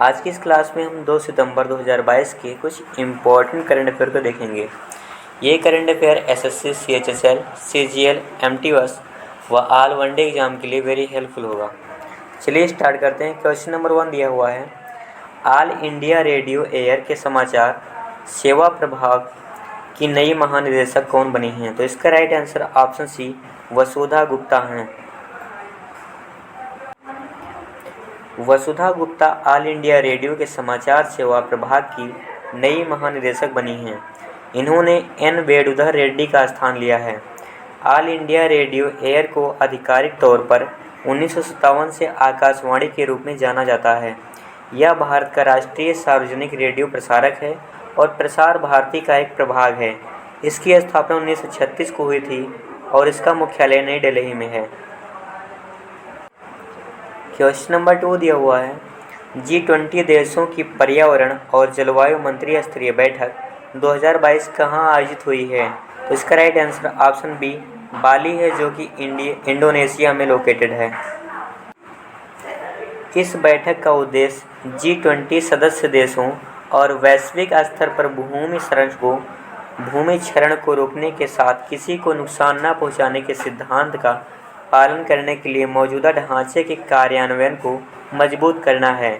आज की इस क्लास में हम 2 सितंबर 2022 के कुछ इम्पोर्टेंट करंट अफेयर को देखेंगे। ये current affair SSC, CHSL, CGL, MTS व ऑल वनडे एग्जाम के लिए वेरी हेल्पफुल होगा। चलिए स्टार्ट करते हैं। क्वेश्चन नंबर 1 दिया हुआ है, ऑल इंडिया रेडियो एयर के समाचार सेवा प्रभाग की नई महानिदेशक कौन बनी हैं? तो इसका राइट आंसर ऑप्शन सी वसुधा गुप्ता हैं। वसुधा गुप्ता ऑल इंडिया रेडियो के समाचार सेवा प्रभाग की नई महानिदेशक बनी हैं। इन्होंने एन वेणुधर रेड्डी का स्थान लिया है। ऑल इंडिया रेडियो एयर को आधिकारिक तौर पर 1957 से आकाशवाणी के रूप में जाना जाता है। यह भारत का राष्ट्रीय सार्वजनिक रेडियो प्रसारक है और प्रसार भारती का एक प्रभाग है। इसकी स्थापना 1936 को हुई थी और इसका मुख्यालय नई दिल्ली में है। क्वेश्चन नंबर 2 दिया हुआ है, G20 देशों की पर्यावरण और जलवायु मंत्री स्तरीय बैठक 2022 कहाँ आयोजित हुई है? तो इसका राइट आंसर ऑप्शन बी बाली है, जो कि इंडोनेशिया में लोकेटेड है। इस बैठक का उद्देश्य G20 सदस्य देशों और वैश्विक स्तर पर भूमि क्षरण को रोकने के साथ किसी को नुकसान न पहुंचाने के सिद्धांत का पालन करने के लिए मौजूदा ढांचे के कार्यान्वयन को मजबूत करना है।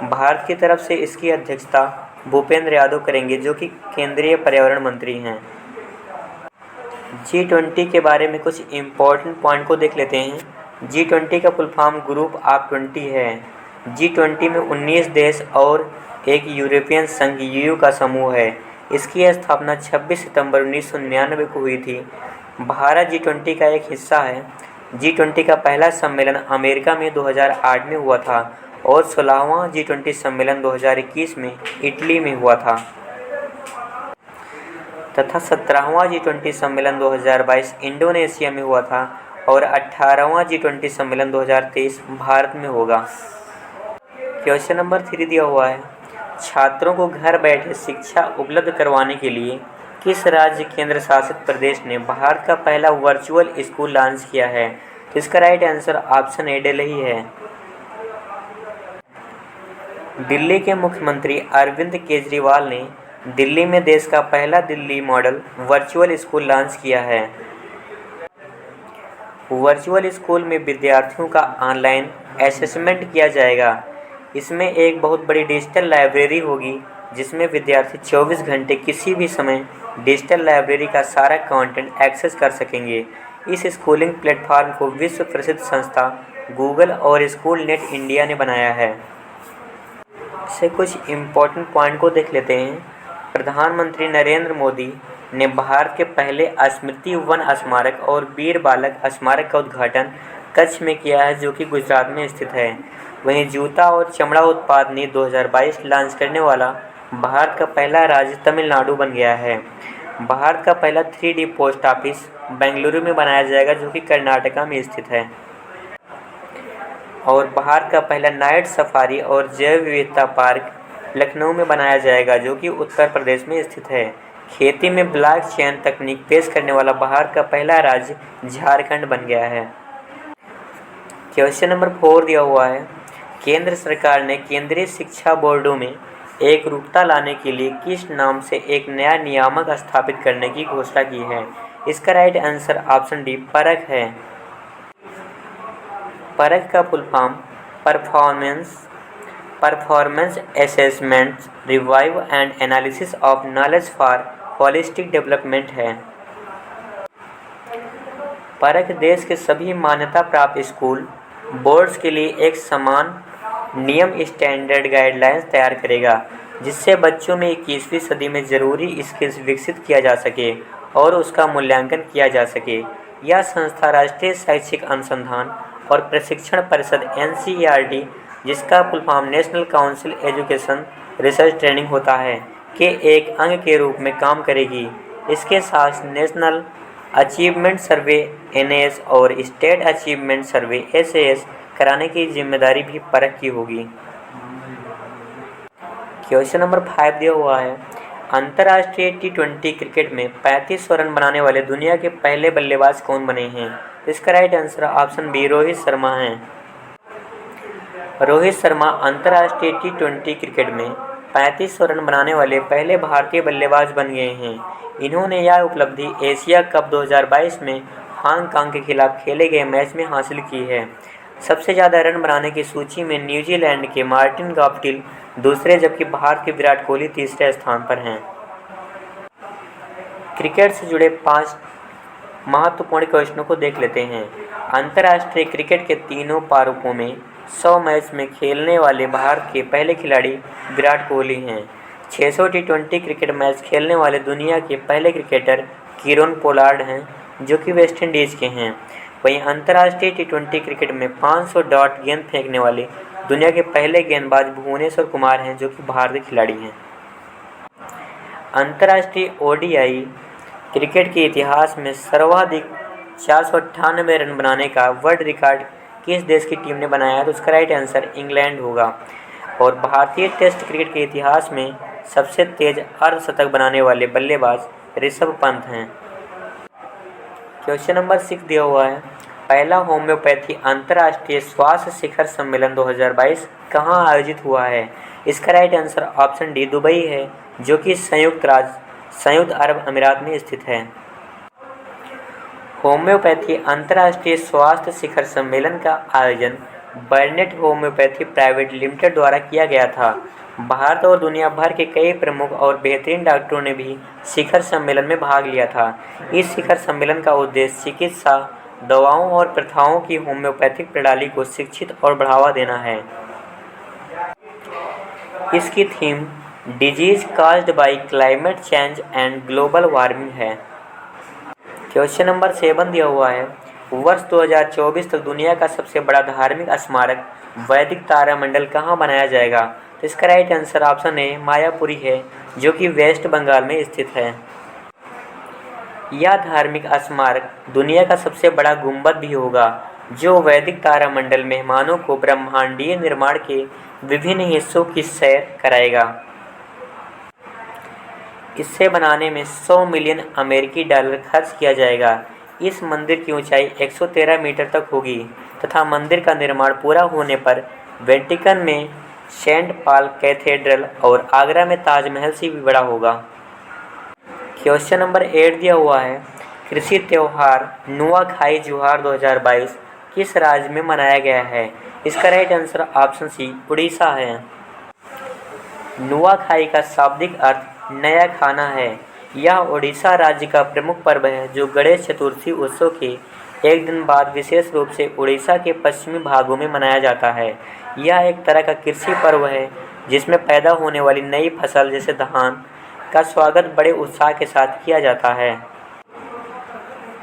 भारत की तरफ से इसकी अध्यक्षता भूपेंद्र यादव करेंगे, जो कि केंद्रीय पर्यावरण मंत्री हैं। G20 के बारे में कुछ इम्पोर्टेंट पॉइंट को देख लेते हैं। G20 का फुल फॉर्म ग्रुप ऑफ 20 है। G20 में 19 देश और एक यूरोपियन संघ EU का समूह है। इसकी स्थापना 26 सितंबर 1999 को हुई थी। भारत G20 का एक हिस्सा है। G20 का पहला सम्मेलन अमेरिका में 2008 में हुआ था और 16वां G20 सम्मेलन 2021 में इटली में हुआ था तथा 17वां G20 सम्मेलन 2022 इंडोनेशिया में हुआ था और 18वां G20 सम्मेलन 2023 भारत में होगा। क्वेश्चन नंबर 3 दिया हुआ है, छात्रों को घर बैठे शिक्षा उपलब्ध करवाने के लिए किस राज्य केंद्र शासित प्रदेश ने भारत का पहला वर्चुअल स्कूल लॉन्च किया है? तो इसका राइट आंसर ऑप्शन ए दिल्ली है। दिल्ली के मुख्यमंत्री अरविंद केजरीवाल ने दिल्ली में देश का पहला Delhi model virtual school launch किया है। वर्चुअल स्कूल में विद्यार्थियों का ऑनलाइन असेसमेंट किया जाएगा। इसमें एक बहुत बड़ी डिजिटल लाइब्रेरी होगी, जिसमें विद्यार्थी 24 घंटे किसी भी समय डिजिटल लाइब्रेरी का सारा कंटेंट एक्सेस कर सकेंगे। इस स्कूलिंग प्लेटफॉर्म को विश्व प्रसिद्ध संस्था गूगल और स्कूल नेट इंडिया ने बनाया है। से कुछ इम्पोर्टेंट पॉइंट को देख लेते हैं। प्रधानमंत्री नरेंद्र मोदी ने भारत के पहले स्मृति वन स्मारक और वीर बालक स्मारक का उद्घाटन कच्छ में किया है, जो कि गुजरात में स्थित है। वहीं जूता और चमड़ा उत्पाद नीति 2022 लॉन्च करने वाला भारत का पहला राज्य तमिलनाडु बन गया है। भारत का पहला 3D पोस्ट ऑफिस बेंगलुरु में बनाया जाएगा, जो कि कर्नाटका में स्थित है। और भारत का पहला नाइट सफारी और जैव विविधता पार्क लखनऊ में बनाया जाएगा, जो कि उत्तर प्रदेश में स्थित है। खेती में ब्लॉकचेन तकनीक पेश करने वाला भारत का पहला राज्य झारखंड बन गया है। क्वेश्चन नंबर 4 दिया हुआ है, केंद्र सरकार ने केंद्रीय शिक्षा बोर्डों में एकरूपता लाने के लिए किस नाम से एक नया नियामक स्थापित करने की घोषणा की है? इसका राइट आंसर ऑप्शन डी परख है। परख का full form performance assessment revive and analysis of knowledge for holistic development है। परख देश के सभी मान्यता प्राप्त स्कूल बोर्ड्स के लिए एक समान नियम स्टैंडर्ड गाइडलाइंस तैयार करेगा, जिससे बच्चों में 21वीं सदी में ज़रूरी स्किल्स विकसित किया जा सके और उसका मूल्यांकन किया जा सके। यह संस्था राष्ट्रीय शैक्षिक अनुसंधान और प्रशिक्षण परिषद NCERT, जिसका full form national council education research training होता है, के एक अंग के रूप में काम करेगी। इसके साथ नेशनल अचीवमेंट सर्वे NAS और स्टेट अचीवमेंट सर्वे SAS कराने की जिम्मेदारी भी परख की होगी। क्वेश्चन नंबर 5 दिया हुआ है, अंतर्राष्ट्रीय T20 क्रिकेट में 3500 रन बनाने वाले दुनिया के पहले बल्लेबाज कौन बने हैं? इसका right answer option B Rohit Sharma हैं। रोहित शर्मा अंतर्राष्ट्रीय T20 क्रिकेट में 3500 रन बनाने वाले पहले भारतीय बल्लेबाज बन गए हैं। इन्होंने यह उपलब्धि एशिया कप 2022 में हांगकांग के खिलाफ खेले गए मैच में हासिल की है। सबसे ज़्यादा रन बनाने की सूची में न्यूजीलैंड के मार्टिन गप्टिल दूसरे, जबकि भारत के विराट कोहली तीसरे स्थान पर हैं। क्रिकेट से जुड़े 5 महत्वपूर्ण क्वेश्चनों को देख लेते हैं। अंतर्राष्ट्रीय क्रिकेट के तीनों प्रारूपों में 100 मैच में खेलने वाले भारत के पहले खिलाड़ी विराट कोहली हैं। 600 T20 क्रिकेट मैच खेलने वाले दुनिया के पहले क्रिकेटर कीरोन पोलार्ड हैं, जो कि वेस्ट इंडीज़ के हैं। वहीं अंतर्राष्ट्रीय T20 क्रिकेट में 500 डॉट गेंद फेंकने वाले दुनिया के पहले गेंदबाज भुवनेश्वर कुमार हैं, जो कि भारतीय खिलाड़ी हैं। अंतर्राष्ट्रीय ODI क्रिकेट के इतिहास में सर्वाधिक 498 रन बनाने का वर्ल्ड रिकॉर्ड किस देश की टीम ने बनाया है? तो उसका राइट आंसर इंग्लैंड होगा। और भारतीय टेस्ट क्रिकेट के इतिहास में सबसे तेज अर्धशतक बनाने वाले बल्लेबाज ऋषभ पंत हैं। क्वेश्चन नंबर 6 दिया हुआ है, पहला होम्योपैथी अंतर्राष्ट्रीय स्वास्थ्य शिखर सम्मेलन 2022 कहाँ आयोजित हुआ है? इसका right answer option D Dubai है, जो कि संयुक्त अरब अमीरात में स्थित है। होम्योपैथी अंतर्राष्ट्रीय स्वास्थ्य शिखर सम्मेलन का आयोजन बर्नेट होम्योपैथी प्राइवेट लिमिटेड द्वारा किया गया था। भारत और दुनिया भर के कई प्रमुख और बेहतरीन डॉक्टरों ने भी शिखर सम्मेलन में भाग लिया था। इस शिखर सम्मेलन का उद्देश्य चिकित्सा, दवाओं और प्रथाओं की होम्योपैथिक प्रणाली को शिक्षित और बढ़ावा देना है। इसकी theme disease caused by climate change and global warming है। क्वेश्चन नंबर 7 दिया हुआ है, वर्ष 2024 तक दुनिया का सबसे बड़ा धार्मिक स्मारक वैदिक तारामंडल कहाँ बनाया जाएगा? तो इसका राइट आंसर ऑप्शन ए मायापुरी है, जो कि वेस्ट बंगाल में स्थित है। यह धार्मिक स्मारक दुनिया का सबसे बड़ा गुंबद भी होगा, जो वैदिक तारामंडल मेहमानों को ब्रह्मांडीय निर्माण के विभिन्न हिस्सों की सैर कराएगा। इसे बनाने में 100 मिलियन अमेरिकी डॉलर खर्च किया जाएगा। इस मंदिर की ऊंचाई 113 मीटर तक होगी तथा मंदिर का निर्माण पूरा होने पर वेटिकन में सेंट पॉल कैथेड्रल और आगरा में ताजमहल से भी बड़ा होगा। क्वेश्चन नंबर 8 दिया हुआ है, कृषि त्यौहार नुआखाई जुहार 2022 किस राज्य में मनाया गया है? इसका right answer option C Orissa है। नुआखाई का शाब्दिक अर्थ नया खाना है। यह ओडिशा राज्य का प्रमुख पर्व है, जो गणेश चतुर्थी उत्सव के एक दिन बाद विशेष रूप से उड़ीसा के पश्चिमी भागों में मनाया जाता है। यह एक तरह का कृषि पर्व है, जिसमें पैदा होने वाली नई फसल जैसे धान का स्वागत बड़े उत्साह के साथ किया जाता है।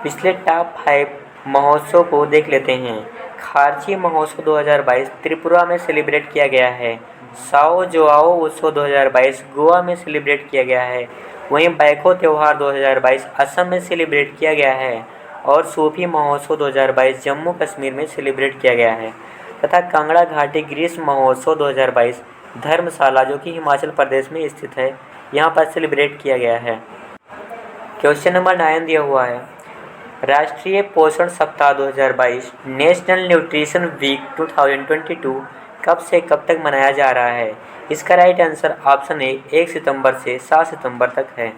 पिछले टॉप 5 महोत्सव को देख लेते हैं। खार्ची महोत्सव 2022 त्रिपुरा में सेलिब्रेट किया गया है। साओ जोआओ उत्सव 2022 गोवा में सेलिब्रेट किया गया है। वहीं बैखो त्यौहार 2022 असम में सेलिब्रेट किया गया है और सूफी महोत्सव 2022 जम्मू कश्मीर में सेलिब्रेट किया गया है तथा कांगड़ा घाटी ग्रीष्म महोत्सव 2022 धर्मशाला, जो कि हिमाचल प्रदेश में स्थित है, यहाँ पर सेलिब्रेट किया गया है। क्वेश्चन नंबर 9 दिया हुआ है, राष्ट्रीय पोषण सप्ताह 2022 नेशनल न्यूट्रिशन वीक 2022 कब से कब तक मनाया जा रहा है? इसका राइट आंसर ऑप्शन ए 1 सितंबर से 7 सितंबर तक है।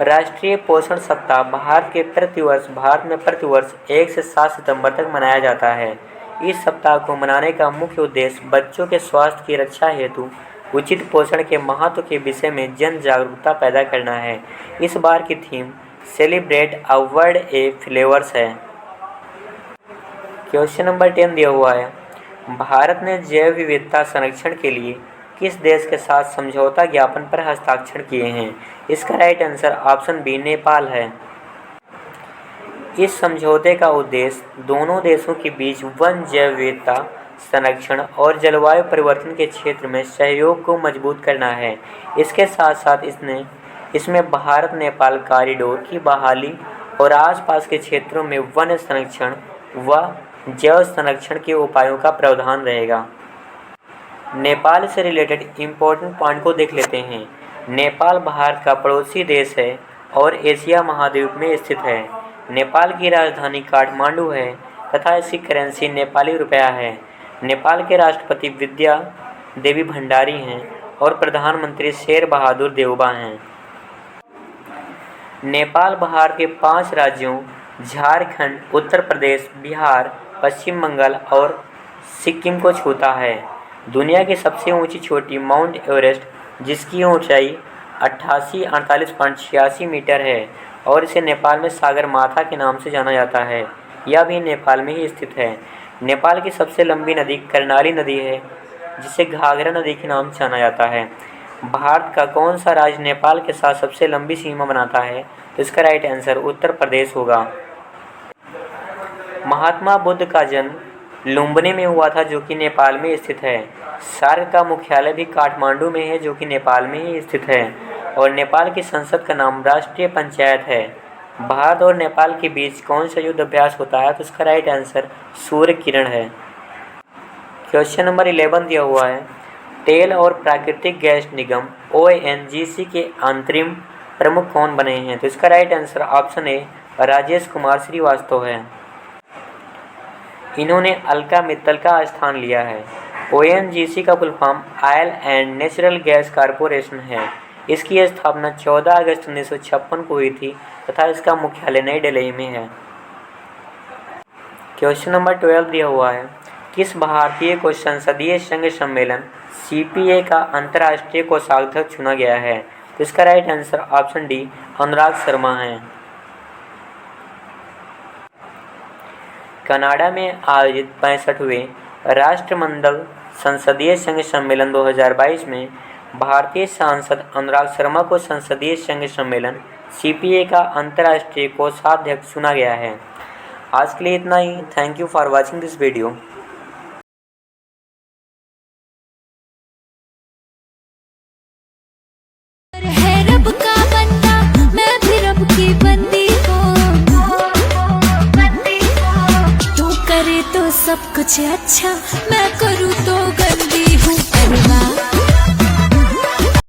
राष्ट्रीय पोषण सप्ताह भारत में प्रतिवर्ष 1 से 7 सितंबर तक मनाया जाता है। इस सप्ताह को मनाने का मुख्य उद्देश्य बच्चों के स्वास्थ्य की रक्षा हेतु उचित पोषण के महत्व के विषय में जन जागरूकता पैदा करना है। इस बार की theme celebrate a world A flavours है। क्वेश्चन नंबर 10 दिया हुआ है, भारत ने जैव विविधता संरक्षण के लिए किस देश के साथ समझौता ज्ञापन पर हस्ताक्षर किए हैं? इसका right answer option B Nepal है। इस समझौते का उद्देश्य दोनों देशों के बीच वन जैव विविधता संरक्षण और जलवायु परिवर्तन के क्षेत्र में सहयोग को मजबूत करना है। इसके साथ साथ इसमें भारत नेपाल कॉरिडोर की बहाली और आसपास के क्षेत्रों में वन संरक्षण व जैव संरक्षण के उपायों का प्रावधान रहेगा। नेपाल से रिलेटेड इम्पोर्टेंट पॉइंट को देख लेते हैं। नेपाल भारत का पड़ोसी देश है और एशिया महाद्वीप में स्थित है। नेपाल की राजधानी काठमांडू है तथा इसकी करेंसी नेपाली रुपया है। नेपाल के राष्ट्रपति विद्या देवी भंडारी हैं और प्रधानमंत्री शेर बहादुर देउबा हैं। नेपाल भारत के 5 राज्यों झारखंड, उत्तर प्रदेश, बिहार, पश्चिम बंगाल और सिक्किम को छूता है। दुनिया की सबसे ऊंची चोटी माउंट एवरेस्ट, जिसकी ऊंचाई 88,48.86 मीटर है और इसे नेपाल में सागर माथा के नाम से जाना जाता है। यह भी नेपाल में ही स्थित है। नेपाल की सबसे लंबी नदी कर्णाली नदी है, जिसे घाघरा नदी के नाम से जाना जाता है। भारत का कौन सा राज्य नेपाल के साथ सबसे लंबी सीमा बनाता है? तो इसका राइट आंसर उत्तर प्रदेश होगा। महात्मा बुद्ध का जन्म लुम्बिनी में हुआ था, जो कि नेपाल में स्थित है। सार्क का मुख्यालय भी काठमांडू में है, जो कि नेपाल में ही स्थित है। और नेपाल की संसद का नाम राष्ट्रीय पंचायत है। भारत और नेपाल के बीच कौन सा युद्ध अभ्यास होता है? तो इसका राइट आंसर सूर्य किरण है। क्वेश्चन नंबर 11 दिया हुआ है, तेल और प्राकृतिक गैस निगम ONGC के अंतरिम प्रमुख कौन बने हैं? तो इसका right answer option A Rajesh Kumar Srivastava है। इन्होंने अलका मित्तल का स्थान लिया है। ONGC का full form oil and natural gas corporation है। इसकी स्थापना 14 अगस्त 1956 को हुई थी तथा इसका मुख्यालय नई दिल्ली में है। क्वेश्चन नंबर 12 दिया हुआ है, किस भारतीय को संसदीय संघ सम्मेलन CPA का अंतर्राष्ट्रीय कोषाध्यक्ष चुना गया है? तो इसका right answer option D Anurag Sharma है। कनाडा में आयोजित 65वें राष्ट्रमंडल संसदीय संघ सम्मेलन 2022 में भारतीय सांसद अनुराग शर्मा को संसदीय संघ सम्मेलन CPA का अंतर्राष्ट्रीय कोषाध्यक्ष चुना गया है। आज के लिए इतना ही। Thank you for watching this video. रब का बंदा मैं भी रब की बंदी हूँ, तू करे तो सब कुछ अच्छा, मैं करूँ तो गंदी हूँ।